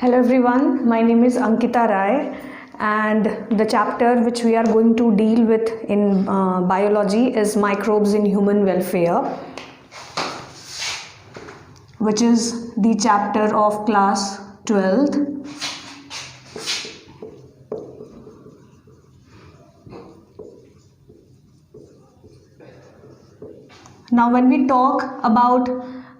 Hello everyone, my name is Ankita Rai and the chapter which we are going to deal with in biology is microbes in human welfare, which is the chapter of class 12th. Now when we talk about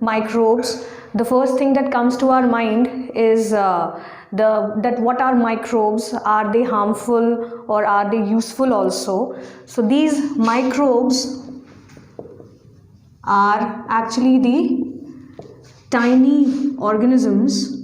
microbes, the first thing that comes to our mind is that what are microbes? Are they harmful or are they useful also? So these microbes are actually the tiny organisms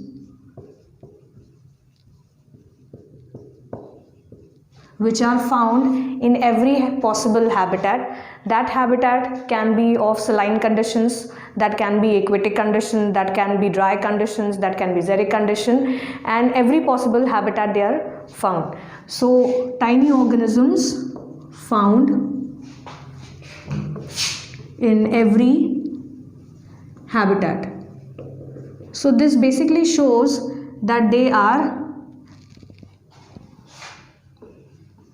which are found in every possible habitat. That habitat can be of saline conditions, that can be aquatic condition, that can be dry conditions, that can be xeric condition, and every possible habitat they are found. So tiny organisms found in every habitat. So this basically shows that they are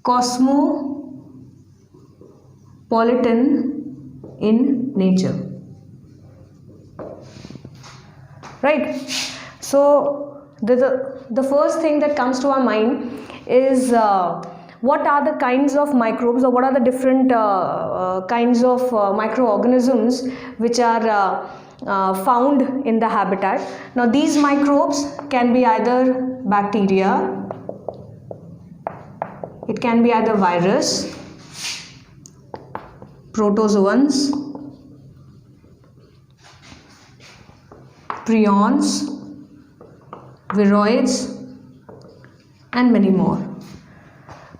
cosmopolitan in nature. Right? So the first thing that comes to our mind is what are the kinds of microbes, or what are the different kinds of microorganisms which are found in the habitat. Now these microbes can be either bacteria, it can be either virus, protozoans, prions, viroids, and many more.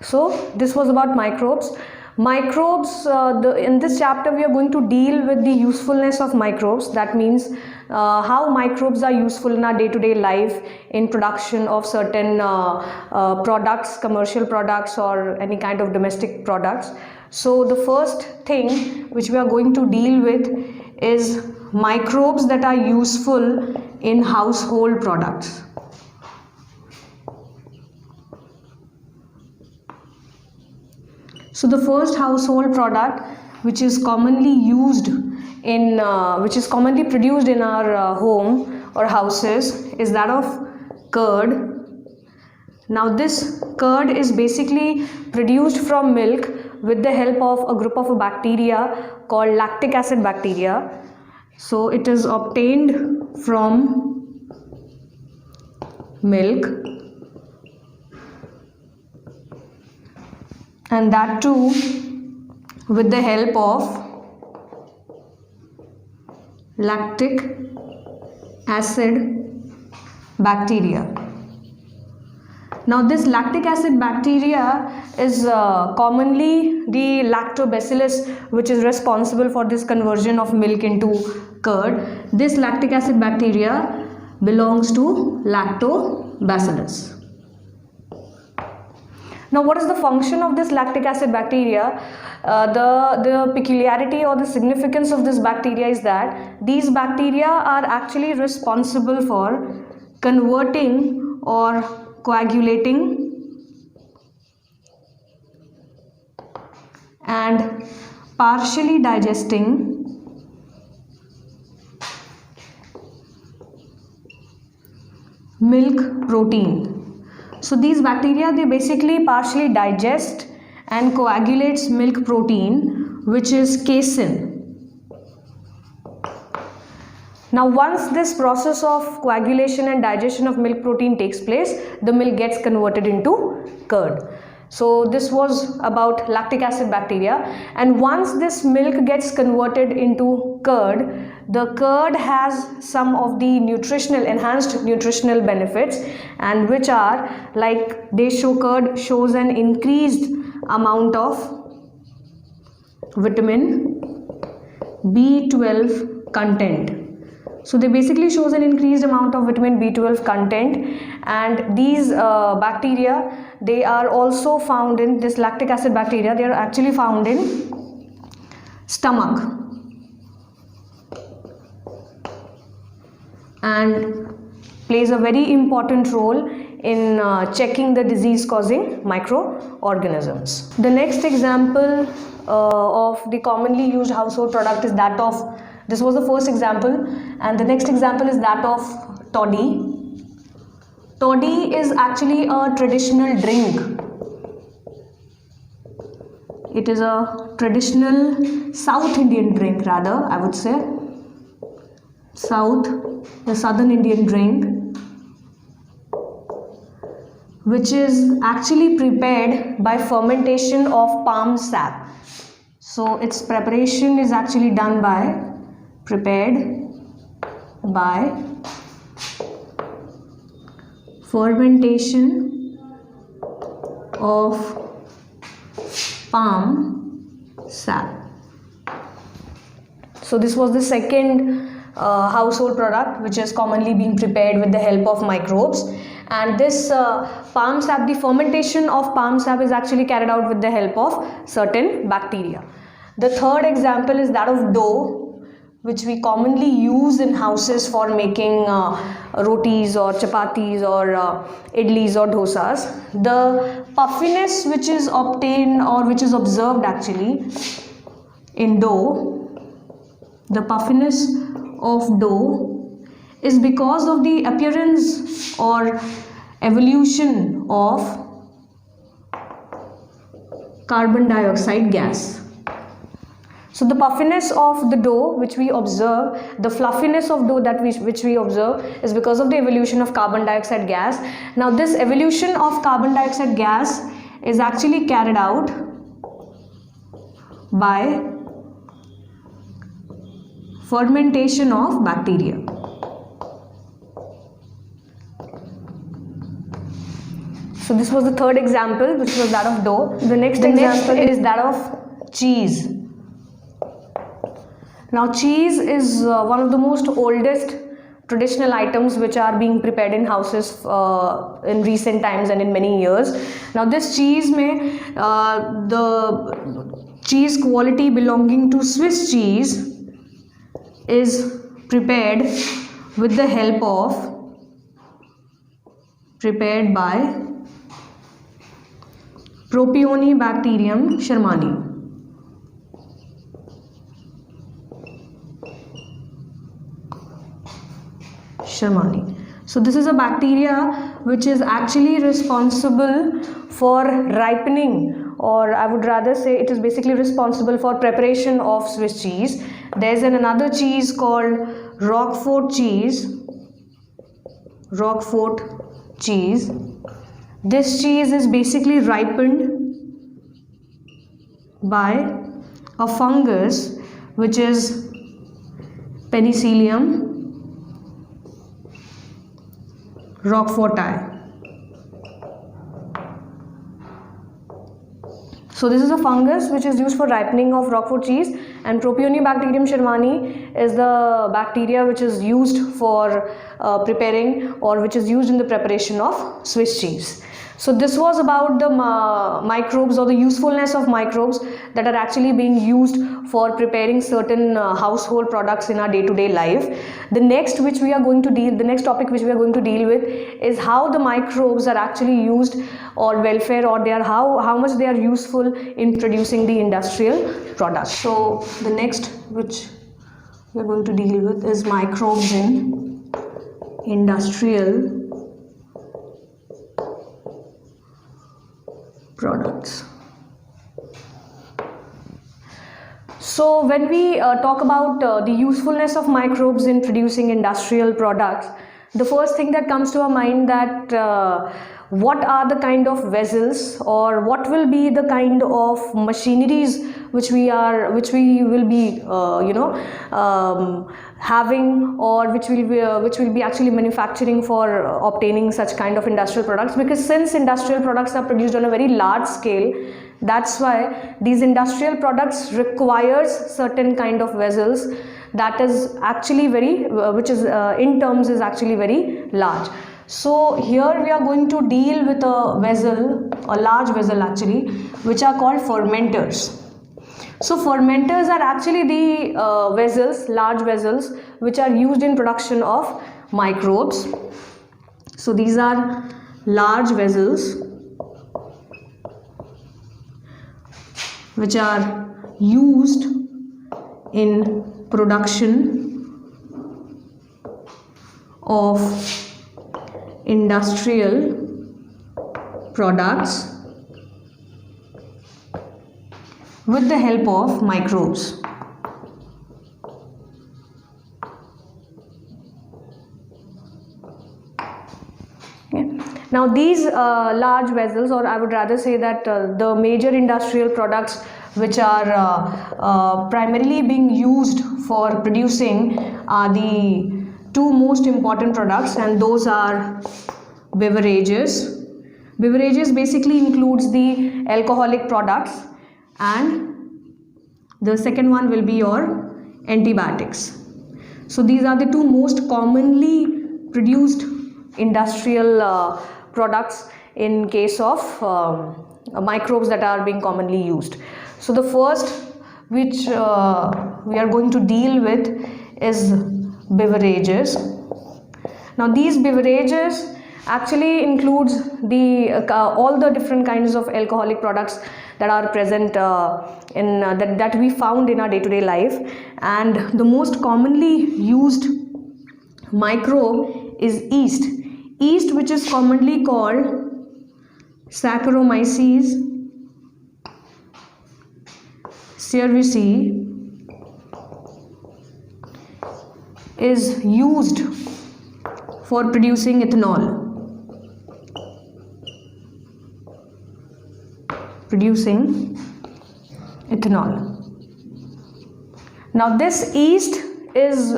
So this was about microbes. Microbes, in this chapter we are going to deal with the usefulness of microbes. That means how microbes are useful in our day-to-day life in production of certain products, commercial products, or any kind of domestic products. So the first thing which we are going to deal with is microbes that are useful in household products. So the first household product which is commonly used in which is commonly produced in our home or houses is that of curd. Now this curd is basically produced from milk with the help of a group of a bacteria called lactic acid bacteria. So it is obtained from milk, and that too with the help of lactic acid bacteria. Now this lactic acid bacteria is commonly the lactobacillus, which is responsible for this conversion of milk into curd. This lactic acid bacteria belongs to lactobacillus. Now what is the function of this lactic acid bacteria? The peculiarity or the significance of this bacteria is that these bacteria are actually responsible for converting or coagulating and partially digesting milk protein. So these bacteria, they basically partially digest and coagulates milk protein, which is casein. Now once this process of coagulation and digestion of milk protein takes place, the milk gets converted into curd. So this was about lactic acid bacteria, and once this milk gets converted into curd, the curd has some of the enhanced nutritional benefits, and which are like curd shows an increased amount of vitamin B12 content. So they basically shows an increased amount of vitamin B12 content, and these bacteria, they are also found in this lactic acid bacteria, they are actually found in stomach, and plays a very important role in checking the disease causing microorganisms. The next example of the commonly used household product is that of, this was the first example, and the next example is that of toddy. Toddy is actually a traditional drink. It is a traditional South Indian drink, rather, I would say. The Southern Indian drink, which is actually prepared by fermentation of palm sap. So its preparation is actually done by, prepared by fermentation of palm sap. So this was the second household product which is commonly being prepared with the help of microbes, and this palm sap, the fermentation of palm sap is actually carried out with the help of certain bacteria. The third example is that of dough, which we commonly use in houses for making rotis or chapatis or idlis or dosas. The puffiness which is obtained or which is observed actually in dough, the puffiness of dough is because of the appearance or evolution of carbon dioxide gas. So the puffiness of the dough which we observe, the fluffiness of dough that which we observe is because of the evolution of carbon dioxide gas. Now this evolution of carbon dioxide gas is actually carried out by fermentation of bacteria. So this was the third example, which was that of dough. The next example is that of cheese. Now cheese is one of the most oldest traditional items which are being prepared in houses in recent times and in many years. Now this cheese the cheese quality belonging to Swiss cheese is prepared with the help of, prepared by Propionibacterium shermani. So this is a bacteria which is actually responsible for ripening, or I would rather say it is basically responsible for preparation of Swiss cheese. There's another cheese called Roquefort cheese. Roquefort cheese. This cheese is basically ripened by a fungus which is Penicillium roqueforti. So this is a fungus which is used for ripening of Roquefort cheese, and Propionibacterium shermani is the bacteria which is used for preparing, or which is used in the preparation of Swiss cheese. So this was about the microbes, or the usefulness of microbes that are actually being used for preparing certain household products in our day-to-day life. The next topic which we are going to deal with is how the microbes are actually used, or welfare, or how much they are useful in producing the industrial products. So the next which we are going to deal with is microbes in industrial products. So when we talk about the usefulness of microbes in producing industrial products, the first thing that comes to our mind that what are the kind of vessels, or what will be the kind of machineries which we will be having, or which will be actually manufacturing for obtaining such kind of industrial products. Because since industrial products are produced on a very large scale, that's why these industrial products requires certain kind of vessels that is actually very which is in terms is actually very large. So here we are going to deal with a vessel, a large vessel actually, which are called fermenters. So fermenters are actually the vessels, large vessels, which are used in production of microbes. So these are large vessels which are used in production of industrial products with the help of microbes. Now these large vessels, or I would rather say that the major industrial products which are primarily being used for producing are the two most important products, and those are beverages. Beverages basically includes the alcoholic products, and the second one will be your antibiotics. So these are the two most commonly produced industrial products in case of microbes that are being commonly used. So the first which we are going to deal with is beverages. Now these beverages actually includes the all the different kinds of alcoholic products that are present that we found in our day-to-day life, and the most commonly used microbe is yeast. Yeast, which is commonly called Saccharomyces cerevisiae, is used for producing ethanol. Now this yeast is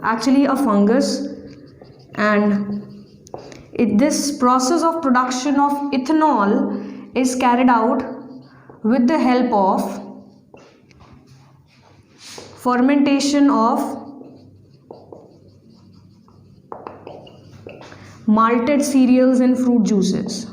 actually a fungus, and this process of production of ethanol is carried out with the help of fermentation of malted cereals and fruit juices.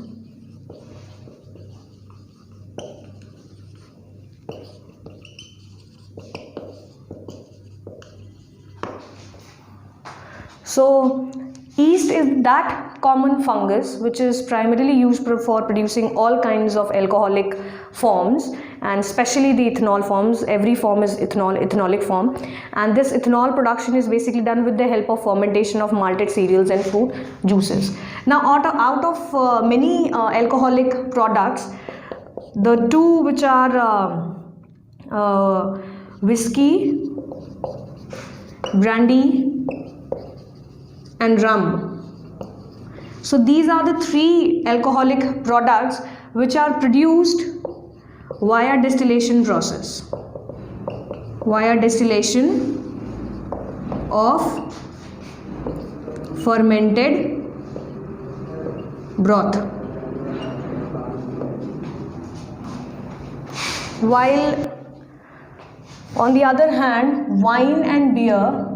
So yeast is that common fungus which is primarily used for producing all kinds of alcoholic forms, and especially the ethanol forms. Every form is ethanolic form, and this ethanol production is basically done with the help of fermentation of malted cereals and fruit juices. Now out of many alcoholic products, the two which are whiskey, brandy and rum. So these are the three alcoholic products which are produced via distillation process, via distillation of fermented broth. While on the other hand, wine and beer,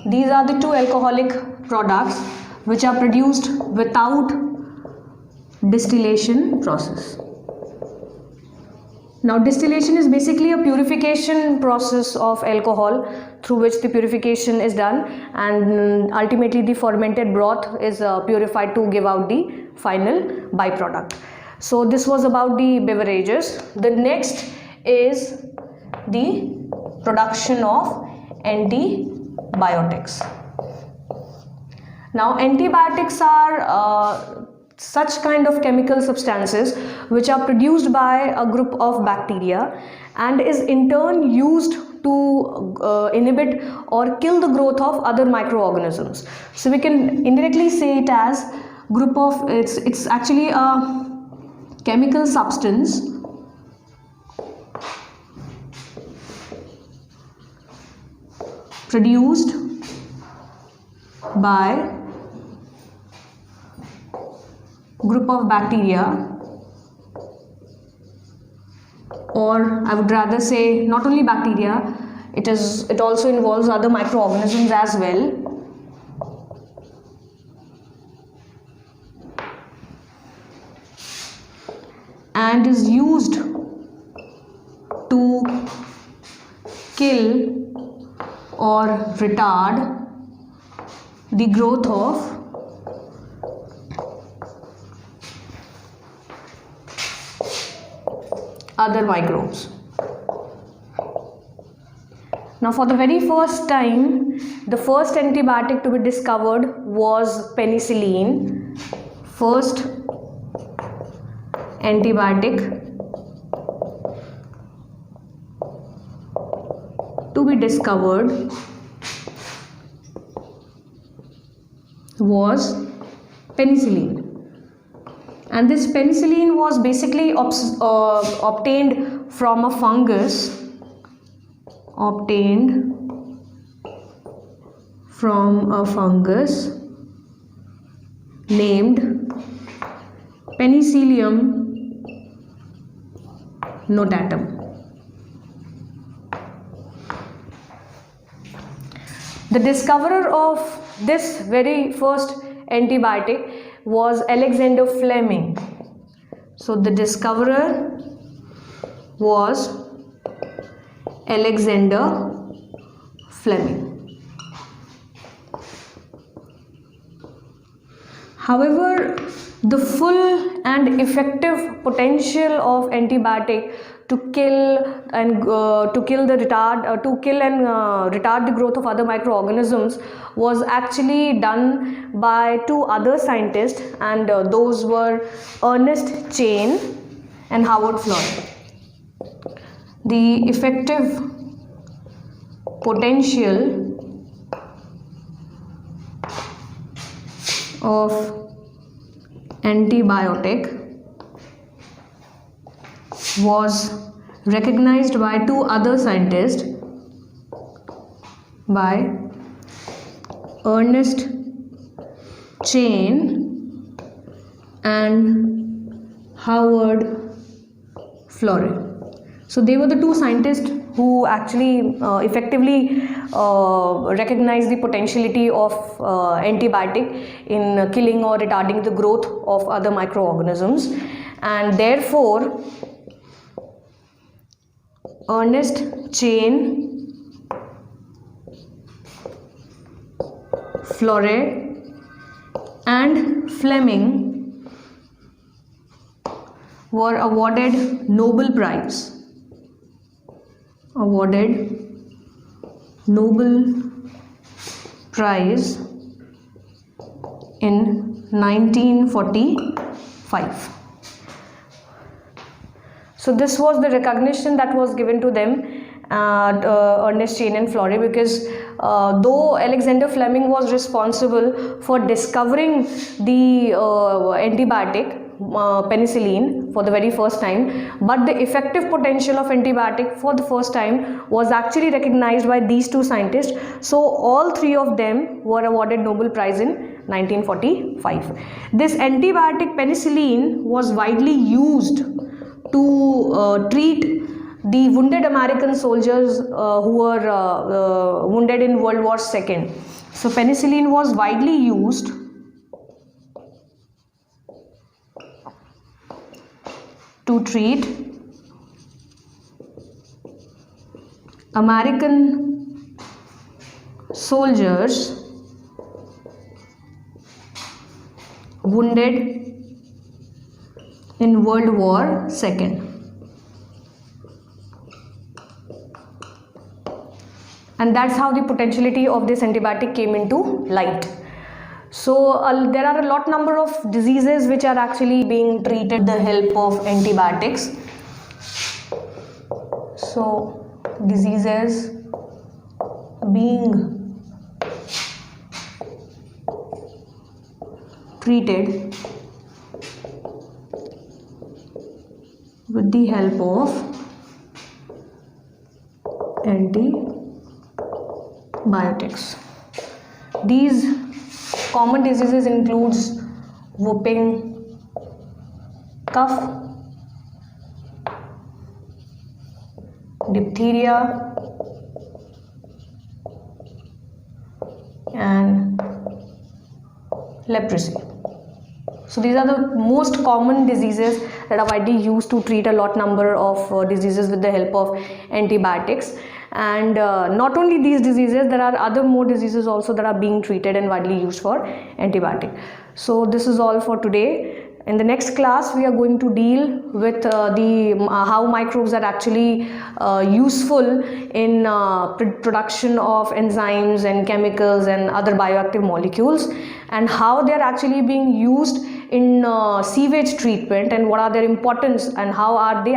these are the two alcoholic products which are produced without distillation process. Now distillation is basically a purification process of alcohol through which the purification is done, and ultimately the fermented broth is purified to give out the final byproduct. So this was about the beverages. The next is the production of antibiotics. Now antibiotics are such kind of chemical substances which are produced by a group of bacteria and is in turn used to inhibit or kill the growth of other microorganisms. So we can indirectly say it as group of, it's actually a chemical substance produced by group of bacteria, or I would rather say not only bacteria, it also involves other microorganisms as well, and is used to kill or retard the growth of other microbes. Now, for the very first time, the first antibiotic to be discovered was penicillin. First antibiotic to be discovered was penicillin. And this penicillin was basically obtained from a fungus. Named Penicillium notatum. The discoverer of this very first antibiotic was Alexander Fleming. So the discoverer was Alexander Fleming. However, the full and effective potential of antibiotic to kill and retard the growth of other microorganisms was actually done by two other scientists, and those were Ernest Chain and Howard Florey. The effective potential of antibiotic was recognized by two other scientists, by Ernest Chain and Howard Florey. So they were the two scientists who actually effectively recognized the potentiality of antibiotic in killing or retarding the growth of other microorganisms, and therefore Ernest Chain, Florey and Fleming were awarded Nobel Prize. In 1945. So this was the recognition that was given to them, Ernest Chain and Florey, because though Alexander Fleming was responsible for discovering the antibiotic penicillin for the very first time, but the effective potential of antibiotic for the first time was actually recognized by these two scientists. So all three of them were awarded Nobel Prize in 1945. This antibiotic penicillin was widely used to treat the wounded American soldiers who were wounded in World War II. So penicillin was widely used to treat American soldiers wounded in World War II. And that's how the potentiality of this antibiotic came into light. So there are a lot number of diseases which are actually being treated with the help of antibiotics. So diseases being treated with the help of antibiotics. These common diseases includes whooping cough, diphtheria, and leprosy. So these are the most common diseases that are widely used to treat a lot number of diseases with the help of antibiotics. And not only these diseases, there are other more diseases also that are being treated and widely used for antibiotic. So this is all for today. In the next class, we are going to deal with how microbes are actually useful in production of enzymes and chemicals and other bioactive molecules, and how they are actually being used in sewage treatment, and what are their importance, and how they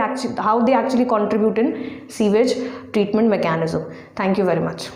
actually contribute in sewage treatment mechanism. Thank you very much.